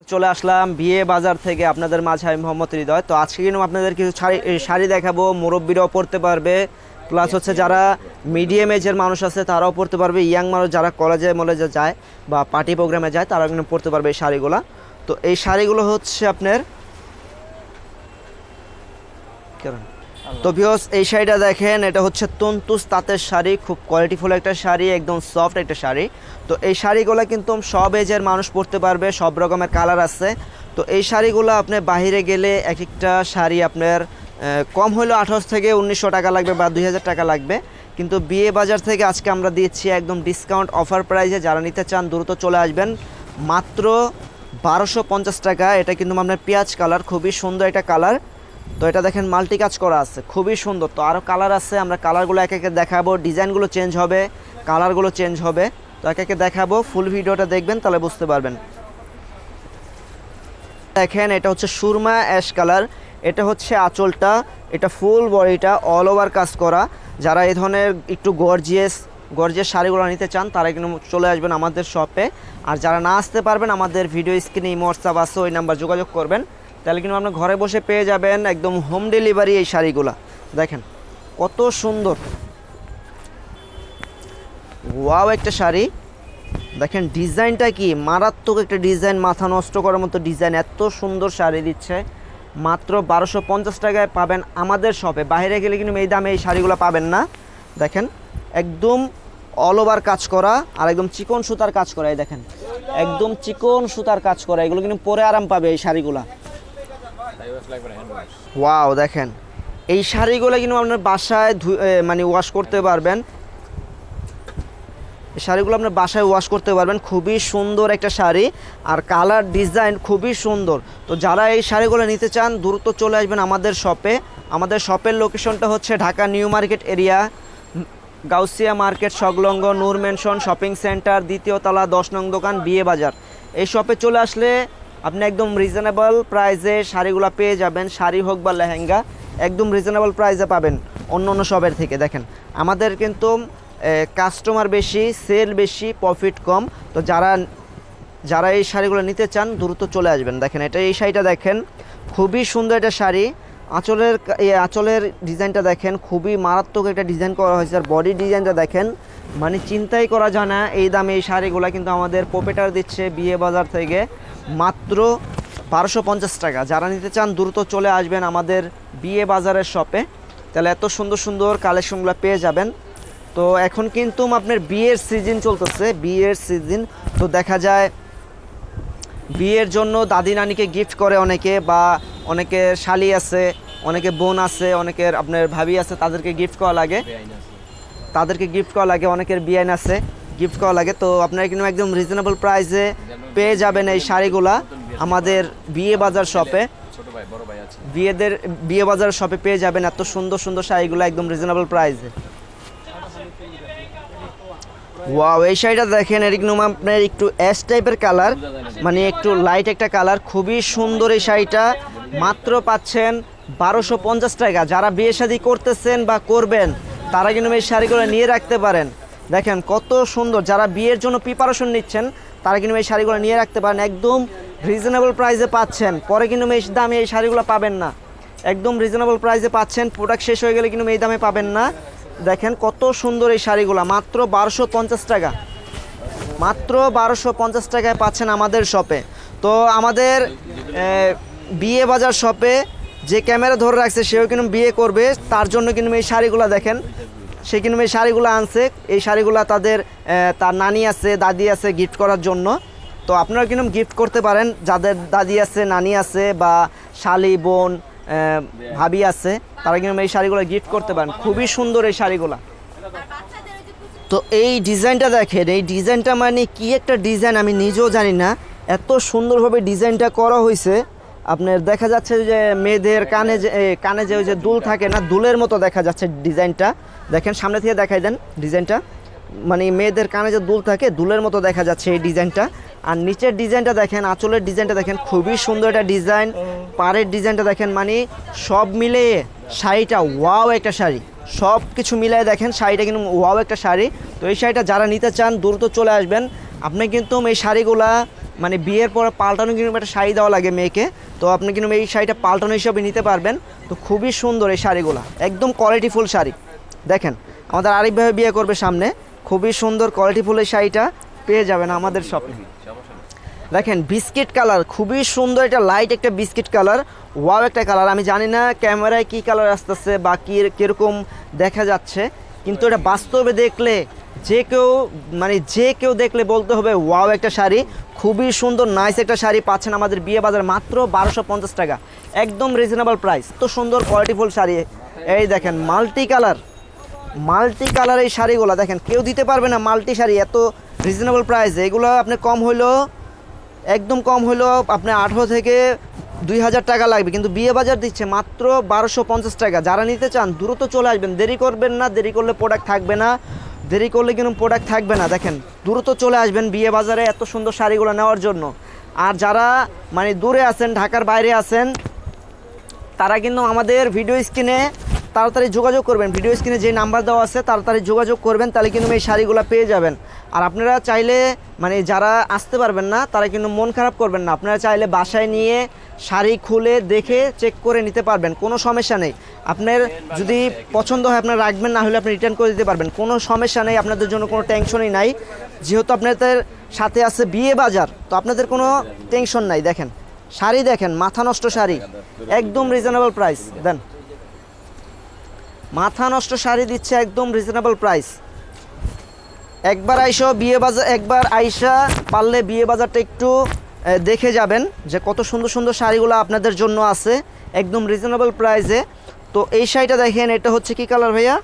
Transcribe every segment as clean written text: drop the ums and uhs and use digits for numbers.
চলে আসলাম বিয়ে বাজার থেকে আপনাদের মাঝে আমি মোহাম্মদ হৃদয়। তো আজকে কিন্তু আপনাদের কিছু শাড়ি দেখাবো, মুরব্বীরাও পরতে পারবে, প্লাস হচ্ছে যারা মিডিয়াম এজের মানুষ আছে তারাও পরতে পারবে, ইয়াং মানুষ যারা কলেজে যায় বা পার্টি প্রোগ্রামে যায় তারাও কিন্তু পরতে পারবে এই শাড়িগুলো। তো এই শাড়িগুলো হচ্ছে আপনার তো ভিউয়ার্স এই শাড়িটা দেখেন, এটা হচ্ছে তন্তুস তাঁতের শাড়ি, খুব কোয়ালিটিফুল একটা শাড়ি, একদম সফট একটা শাড়ি। তো এই শাড়িগুলো কিন্তু সব এজের মানুষ পরতে পারবে, সব রকমের কালার আছে। তো এই শাড়িগুলো আপনি বাইরে গেলে এক একটা শাড়ি আপনার কম হলেও 1800 থেকে 1900 টাকা লাগবে বা 2000 টাকা লাগবে, কিন্তু বিয়ে বাজার থেকে আজকে আমরা দিচ্ছি একদম ডিসকাউন্ট অফার প্রাইসে। যারা নিতে চান দ্রুত চলে আসবেন, মাত্র 1250 টাকা। এটা কিন্তু আপনার পেঁয়াজ কালার, খুবই সুন্দর একটা কালার। তো এটা দেখেন মাল্টি কাজ করা আছে, খুবই সুন্দর। তো আরও কালার আছে, আমরা কালারগুলো একে একে দেখাবো, ডিজাইনগুলো চেঞ্জ হবে, কালারগুলো চেঞ্জ হবে। তো একে একে দেখাবো, ফুল ভিডিওটা দেখবেন তাহলে বুঝতে পারবেন। দেখেন এটা হচ্ছে সুরমা অ্যাশ কালার, এটা হচ্ছে আঁচলটা, এটা ফুল বডিটা অল ওভার কাজ করা। যারা এই ধরনের একটু গর্জিয়াস শাড়িগুলো নিতে চান তারা কিন্তু চলে আসবেন আমাদের শপে। আর যারা না আসতে পারবেন আমাদের ভিডিও স্ক্রিনে ইমো হোয়াটসঅ্যাপ আছে, ওই নাম্বার যোগাযোগ করবেন, তাহলে কিন্তু আপনার ঘরে বসে পেয়ে যাবেন একদম হোম ডেলিভারি এই শাড়িগুলো। দেখেন কত সুন্দর, ওয়াও একটা শাড়ি। দেখেন ডিজাইনটা কি মারাত্মক একটা ডিজাইন, মাথা নষ্ট করার মতো ডিজাইন, এত সুন্দর শাড়ি দিচ্ছে। মাত্র 1250 টাকায় পাবেন আমাদের শপে। বাইরে গেলে কিন্তু এই দামে এই শাড়িগুলো পাবেন না। দেখেন একদম অল ওভার কাজ করা আর একদম চিকন সুতার কাজ করা। এই দেখেন একদম চিকন সুতার কাজ করা, এগুলো কিন্তু পরে আরাম পাবে এই শাড়িগুলো। ওয়াও দেখেন এই শাড়িগুলো কিন্তু আপনার বাসায় মানে ওয়াশ করতে পারবেন, এই শাড়িগুলো আপনার বাসায় ওয়াশ করতে পারবেন। খুবই সুন্দর একটা শাড়ি আর কালার ডিজাইন খুবই সুন্দর। তো যারা এই শাড়িগুলো নিতে চান দ্রুত চলে আসবেন আমাদের শপে। আমাদের শপের লোকেশনটা হচ্ছে Dhaka new market area, Gausia market সংলগ্ন নূর মেনশন শপিং সেন্টার, দ্বিতীয় তলা, 10 নং দোকান, বিয়ে বাজার। এই শপে চলে আসলে আপনি একদম রিজনেবল প্রাইসে শাড়িগুলো পেয়ে যাবেন। শাড়ি হোক বা লেহেঙ্গা একদম রিজনেবল প্রাইসে পাবেন অন্য শপের থেকে। দেখেন আমাদের কিন্তু কাস্টমার বেশি, সেল বেশি, প্রফিট কম। তো যারা এই শাড়িগুলো নিতে চান দ্রুত চলে আসবেন। দেখেন এই শাড়িটা দেখেন, খুবই সুন্দর একটা শাড়ি। আঁচলের ডিজাইনটা দেখেন, খুবই মারাত্মক একটা ডিজাইন করা হয়েছে। আর বডি ডিজাইনটা দেখেন, মানে চিন্তাই করা যায় না এই দামে এই শাড়িগুলো কিন্তু আমাদের প্রোপেটার দিচ্ছে বিয়ে বাজার থেকে মাত্র 1250 টাকা। যারা নিতে চান দ্রুত চলে আসবেন আমাদের বিয়ে বাজারের শপে, তাহলে এত সুন্দর সুন্দর কালেকশনগুলো পেয়ে যাবেন। তো এখন কিন্তু আপনার বিয়ের সিজন চলতেছে, বিয়ের সিজন। তো দেখা যায় বিয়ের জন্য দাদি নানিকে গিফট করে অনেকে, বা অনেকের শালি আছে, অনেকে বোন আছে, অনেকের আপনার ভাবি আছে, তাদেরকে গিফট করা লাগে, অনেকের বিয়াইন আছে, গিফট করা লাগে। তো আপনারা কিন্তু একদম রিজনেবল প্রাইসে পেয়ে যাবেন এই শাড়িগুলা আমাদের বিয়ে বাজার শপে। বিয়ে বাজার শপে পেয়ে যাবেন এত সুন্দর সুন্দর শাড়িগুলো একদম রিজনেবল প্রাইসে। ওয়াও এই শাড়িটা দেখেন, এরকম আপনার একটু অ্যাশ টাইপের কালার, মানে একটু লাইট একটা কালার, খুবই সুন্দর এই শাড়িটা। মাত্র পাচ্ছেন 1250 টাকা। যারা বিয়ে শাদী করতেছেন বা করবেন তারা কিন্তু এই শাড়িগুলো নিয়ে রাখতে পারেন। দেখেন কত সুন্দর, যারা বিয়ের জন্য প্রিপারেশন নিচ্ছেন তারা কিন্তু এই শাড়িগুলো নিয়ে রাখতে পারেন, একদম রিজনেবল প্রাইসে পাচ্ছেন। পরে কিন্তু এই দামে এই শাড়িগুলো পাবেন না, একদম রিজনেবল প্রাইসে পাচ্ছেন। প্রোডাক্ট শেষ হয়ে গেলে কিন্তু এই দামে পাবেন না। দেখেন কত সুন্দর এই শাড়িগুলো, মাত্র 1250 টাকা, মাত্র 1250 টাকায় পাচ্ছেন আমাদের শপে। তো আমাদের বিয়ে বাজার শপে যে ক্যামেরা ধরে রাখছে সেও কিন্তু বিয়ে করবে, তার জন্য কিন্তু এই শাড়িগুলো দেখেন, সে কিন্তু এই শাড়িগুলো আনছে। এই শাড়িগুলো তার নানি আছে, দাদি আছে গিফট করার জন্য। তো আপনারা কিন্তু গিফট করতে পারেন, যাদের দাদি আছে, নানি আছে, বা শালি, বোন, ভাবি আছে, তারা কিন্তু এই শাড়িগুলো গিফট করতে পারেন। খুবই সুন্দর এই শাড়িগুলো। তো এই ডিজাইনটা দেখেন, এই ডিজাইনটা মানে কি একটা ডিজাইন আমি নিজেও জানি না, এত সুন্দরভাবে ডিজাইনটা করা হয়েছে। আপনার দেখা যাচ্ছে যে মেয়েদের কানে যে ওই যে দুল থাকে না, দুলের মতো দেখা যাচ্ছে ডিজাইনটা। দেখেন সামনে থেকে দেখাই দেন ডিজাইনটা, মানে মেয়েদের কানে যে দুল থাকে দুলের মতো দেখা যাচ্ছে এই ডিজাইনটা। আর নিচের ডিজাইনটা দেখেন, আঁচলের ডিজাইনটা দেখেন, খুবই সুন্দর একটা ডিজাইন। পাড়ের ডিজাইনটা দেখেন, মানে সব মিলিয়ে শাড়িটা ওয়াও একটা শাড়ি, সব কিছু মিলিয়ে দেখেন শাড়িটা কিন্তু ওয়াও একটা শাড়ি। তো এই শাড়িটা যারা নিতে চান দ্রুত চলে আসবেন। আপনি কিন্তু এই শাড়িগুলা মানে বিয়ের পর পাল্টানো কিন্তু একটা শাড়ি দেওয়া লাগে মেয়েকে, তো আপনি কিন্তু এই শাড়িটা পাল্টানো হিসাবে নিতে পারবেন। তো খুবই সুন্দর এই শাড়িগুলো, একদম কোয়ালিটিফুল শাড়ি। দেখেন আমাদের আরিফ ভাই বিয়ে করবে সামনে, খুবই সুন্দর কোয়ালিটিফুল এই শাড়িটা পেয়ে যাবেন আমাদের শপে। দেখেন বিস্কিট কালার, খুবই সুন্দর, এটা লাইট একটা বিস্কিট কালার, ওয়াও একটা কালার। আমি জানি না ক্যামেরায় কী কালার আসতেছে বা কীরকম দেখা যাচ্ছে, কিন্তু এটা বাস্তবে দেখলে যে কেউ দেখলে বলতে হবে ওয়াও একটা শাড়ি, খুবই সুন্দর নাইস একটা শাড়ি পাচ্ছেন আমাদের বিয়ে বাজার মাত্র 1250 টাকা, একদম রিজনেবল প্রাইস। তো সুন্দর কোয়ালিটিফুল শাড়ি, এই দেখেন মাল্টি কালার এই শাড়িগুলো দেখেন, কেউ দিতে পারবে না মাল্টি শাড়ি এত রিজনেবল প্রাইসে। এগুলো আপনি একদম কম হলেও আপনার 18 থেকে 2000 টাকা লাগবে, কিন্তু বিয়ে বাজার দিচ্ছে মাত্র 1250 টাকা। যারা নিতে চান দ্রুত চলে আসবেন, দেরি করবেন না, দেরি করলে প্রোডাক্ট থাকবে না, দেখেন দ্রুত চলে আসবেন বিয়ে বাজারে এত সুন্দর শাড়িগুলো নেওয়ার জন্য। আর যারা মানে দূরে আছেন, ঢাকার বাইরে আছেন, তারা কিন্তু আমাদের ভিডিও স্ক্রিনে তাড়াতাড়ি যোগাযোগ করবেন, ভিডিও স্ক্রিনে যে নাম্বার দেওয়া আছে তাড়াতাড়ি যোগাযোগ করবেন, তাহলে কিন্তু এই শাড়িগুলো পেয়ে যাবেন। আর আপনারা চাইলে মানে যারা আসতে পারবেন না তারা কিন্তু মন খারাপ করবেন না, আপনারা চাইলে বাসায় নিয়ে শাড়ি খুলে দেখে চেক করে নিতে পারবেন, কোনো সমস্যা নেই। আপনার যদি পছন্দ হয় আপনারা রাখবেন, না হলে আপনি রিটার্ন করে দিতে পারবেন, কোনো সমস্যা নেই, আপনাদের জন্য কোনো টেনশনই নাই। যেহেতু আপনাদের সাথে আছে বিয়ে বাজার, তো আপনাদের কোনো টেনশন নাই। দেখেন শাড়ি, দেখেন মাথা নষ্ট শাড়ি, একদম রিজনেবল প্রাইস। দেন মাথা নষ্ট শাড়ি দিচ্ছে একদম রিজনেবল প্রাইস। একবার আইসা পারলে বিয়ে বাজারটা একটু দেখে যাবেন যে কত সুন্দর সুন্দর শাড়িগুলো আপনাদের জন্য আছে একদম রিজনেবল প্রাইসে। তো এই শাড়িটা দেখেন, এটা হচ্ছে কি কালার ভাইয়া?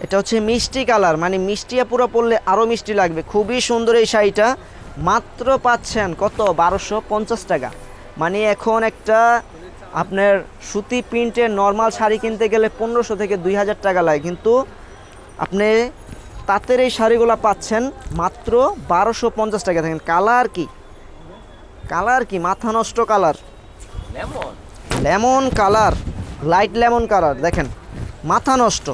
এটা হচ্ছে মিষ্টি কালার, মানে মিষ্টিয়া পুরো পরলে আরও মিষ্টি লাগবে, খুবই সুন্দর এই শাড়িটা। মাত্র পাচ্ছেন কত? 1250 টাকা। মানে এখন একটা আপনার সুতি প্রিন্টের নর্মাল শাড়ি কিনতে গেলে 1500 থেকে 2000 টাকা লাগে, কিন্তু আপনি তাঁতের এই শাড়িগুলো পাচ্ছেন মাত্র 1250 টাকা। দেখেন কালার কি মাথা নষ্ট colour, lemon colour, light lemon colour, দেখেন মাথা নষ্ট।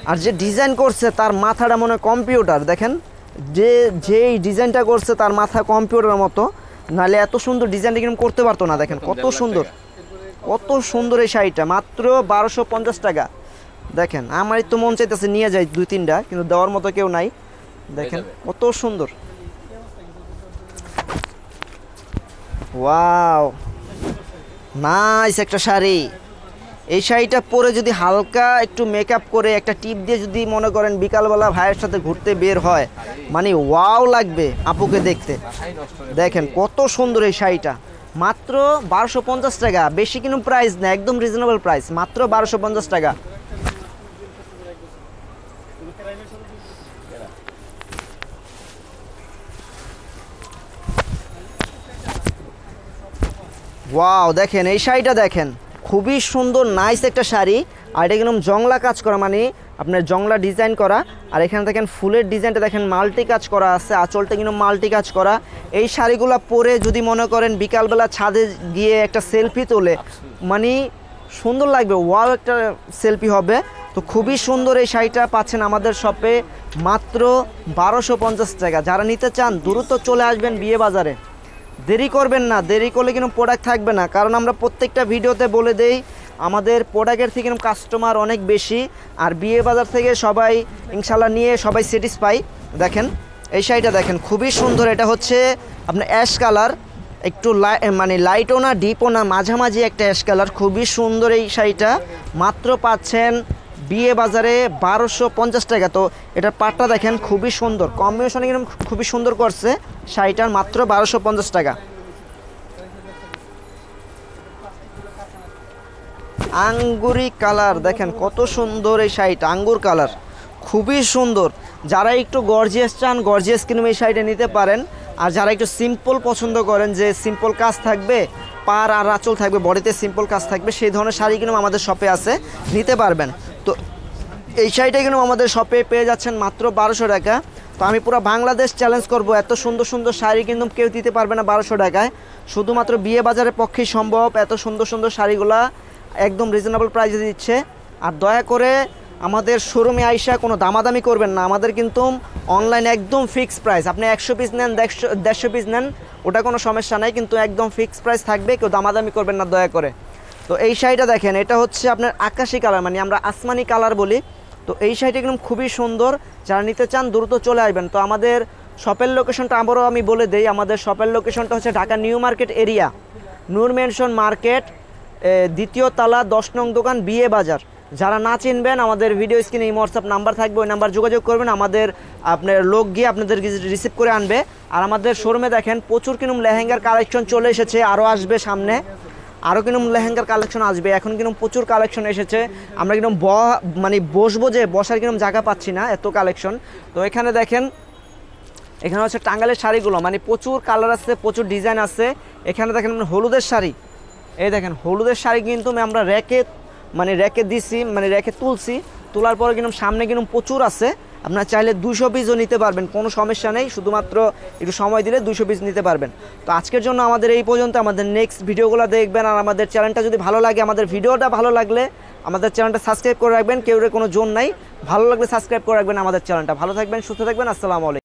আর যে ডিজাইন করছে তার মাথাটা মনে কম্পিউটার, দেখেন যেই ডিজাইনটা করছে তার মাথা কম্পিউটারের মতো, নাহলে এত সুন্দর ডিজাইনটা কিন্তু করতে পারতো না। দেখেন কত সুন্দর এই শাড়িটা, মাত্র 1250 টাকা। দেখেন আমারই তো মন চাইতেছে নিয়ে যাই 2-3টা, কিন্তু দেওয়ার মতো কেউ নাই। দেখেন কত সুন্দর, ওয়াও নাইস একটা শাড়ি। এই শাড়িটা পরে যদি হালকা একটু মেকআপ করে একটা টিপ দিয়ে যদি মনে করেন বিকালবেলা ভাইয়ের সাথে ঘুরতে বের হয়, মানে ওয়াও লাগবে আপুকে দেখতে। দেখেন কত সুন্দর এই শাড়িটা, মাত্র 1250 টাকা, বেশি কিন্তু প্রাইস না, একদম রিজনেবল প্রাইস, মাত্র 1250 টাকা। ওয়াও দেখেন এই শাড়িটা, দেখেন খুবই সুন্দর নাইস একটা শাড়ি। আর এটা একদম জংলা কাজ করা, মানে আপনার জংলা ডিজাইন করা। আর এখানে দেখেন ফুলের ডিজাইনটা দেখেন মাল্টি কাজ করা আছে, আঁচলটা কিন্তু মাল্টি কাজ করা। এই শাড়িগুলো পরে যদি মনে করেন বিকালবেলা ছাদে গিয়ে একটা সেলফি তোলে, মানে সুন্দর লাগবে, ওয়াও একটা সেলফি হবে। তো খুবই সুন্দর এই শাড়িটা পাচ্ছেন আমাদের শপে মাত্র 1250 টাকা। যারা নিতে চান দ্রুত চলে আসবেন বিয়ে বাজারে, দেরি করবেন না, দেরি করলে কিন্তু প্রোডাক্ট থাকবে না। কারণ আমরা প্রত্যেকটা ভিডিওতে বলে দেই আমাদের প্রোডাক্টের থেকে কাস্টমার অনেক বেশি, আর বিয়ে বাজার থেকে সবাই ইনশাল্লাহ নিয়ে সবাই স্যাটিসফাই। দেখেন এই শাড়িটা দেখেন খুবই সুন্দর, এটা হচ্ছে আপনার অ্যাশ কালার, একটু মানে লাইটও না ডিপও না, মাঝামাঝি একটা অ্যাশ কালার, খুবই সুন্দর এই শাড়িটা। মাত্র পাচ্ছেন বিয়ে বাজারে 1250 টাকা। তো এটার পাটটা দেখেন খুবই সুন্দর, কম্বিনেশনে কিন্তু খুবই সুন্দর করছে শাড়িটার, মাত্র 1250 টাকা। আঙ্গুরি কালার, দেখেন কত সুন্দর এই শাড়িটা, আঙ্গুর কালার খুবই সুন্দর। যারা একটু গর্জিয়াস চান, গর্জিয়াস কিন্তু এই শাড়িটা নিতে পারেন। আর যারা একটু সিম্পল পছন্দ করেন, যে সিম্পল কাজ থাকবে, পার আর আঁচল থাকবে, বডিতে সিম্পল কাজ থাকবে, সেই ধরনের শাড়ি কিন্তু আমাদের শপে আছে, নিতে পারবেন। তো এই শাড়িটা কিন্তু আমাদের শপে পেয়ে যাচ্ছেন মাত্র 1200 টাকা। তো আমি পুরো বাংলাদেশ চ্যালেঞ্জ করব, এত সুন্দর সুন্দর শাড়ি কিন্তু কেউ দিতে পারবে না 1200 টাকায়, শুধুমাত্র বিয়ে বাজারের পক্ষেই সম্ভব। এত সুন্দর সুন্দর শাড়িগুলা একদম রিজনেবল প্রাইসে দিচ্ছে। আর দয়া করে আমাদের শোরুমে আইসা কোনো দামাদামি করবেন না, আমাদের কিন্তু অনলাইনে একদম ফিক্সড প্রাইস। আপনি 100 পিস নেন, 150 পিস নেন, ওটা কোনো সমস্যা নাই, কিন্তু একদম ফিক্সড প্রাইস থাকবে, কেউ দামাদামি করবেন না দয়া করে। তো এই শাড়িটা দেখেন, এটা হচ্ছে আপনার আকাশি কালার, মানে আমরা আসমানি কালার বলি। তো এই শাড়িটা একদম খুবই সুন্দর, যারা নিতে চান দ্রুত চলে আসবেন। তো আমাদের শপের লোকেশনটা আবারও আমি বলে দেই, আমাদের শপের লোকেশনটা হচ্ছে ঢাকা নিউ মার্কেট এরিয়া, নূর মেনশন মার্কেট, দ্বিতীয় তলা, 10 নং দোকান, বিয়ে বাজার। যারা না চিনবেন, আমাদের ভিডিও স্ক্রিনে হোয়াটসঅ্যাপ নাম্বার থাকবে, ওই নাম্বার যোগাযোগ করবেন, আমাদের আপনার লোক গিয়ে আপনাদের রিসিভ করে আনবে। আর আমাদের শোরুমে দেখেন প্রচুর কিনুম লেহেঙ্গার কালেকশন চলে এসেছে, আরও আসবে সামনে, আরও কিনুম লেহেঙ্গার কালেকশন আসবে। এখন কিনুম প্রচুর কালেকশন এসেছে, আমরা কিনুম মানে বসবো যে বসার কিনুম জায়গা পাচ্ছি না, এত কালেকশন। তো এখানে দেখেন, এখানে হচ্ছে টাঙ্গালের শাড়িগুলো, মানে প্রচুর কালার আছে, প্রচুর ডিজাইন আছে। এখানে দেখেন হলুদের শাড়ি, এই দেখেন হলুদের শাড়ি কিন্তু আমরা র্যাকে দিছি, মানে র্যাকে তুলছি, তোলার পরে কিন্তু সামনে কিন্তু প্রচুর আছে। আপনারা চাইলে 200 পিসও নিতে পারবেন, কোনো সমস্যা নেই, শুধুমাত্র একটু সময় দিলে 200 পিস নিতে পারবেন। তো আজকের জন্য আমাদের এই পর্যন্ত, আমাদের নেক্সট ভিডিওগুলো দেখবেন। আর আমাদের চ্যানেলটা যদি ভালো লাগে, আমাদের ভিডিওটা ভালো লাগলে আমাদের চ্যানেলটা সাবস্ক্রাইব করে রাখবেন, কেউ কোনো জোন নাই, ভালো লাগলে সাবস্ক্রাইব করে রাখবেন আমাদের চ্যানেলটা। ভালো থাকবেন, সুস্থ থাকবেন, আসসালামু আলাইকুম।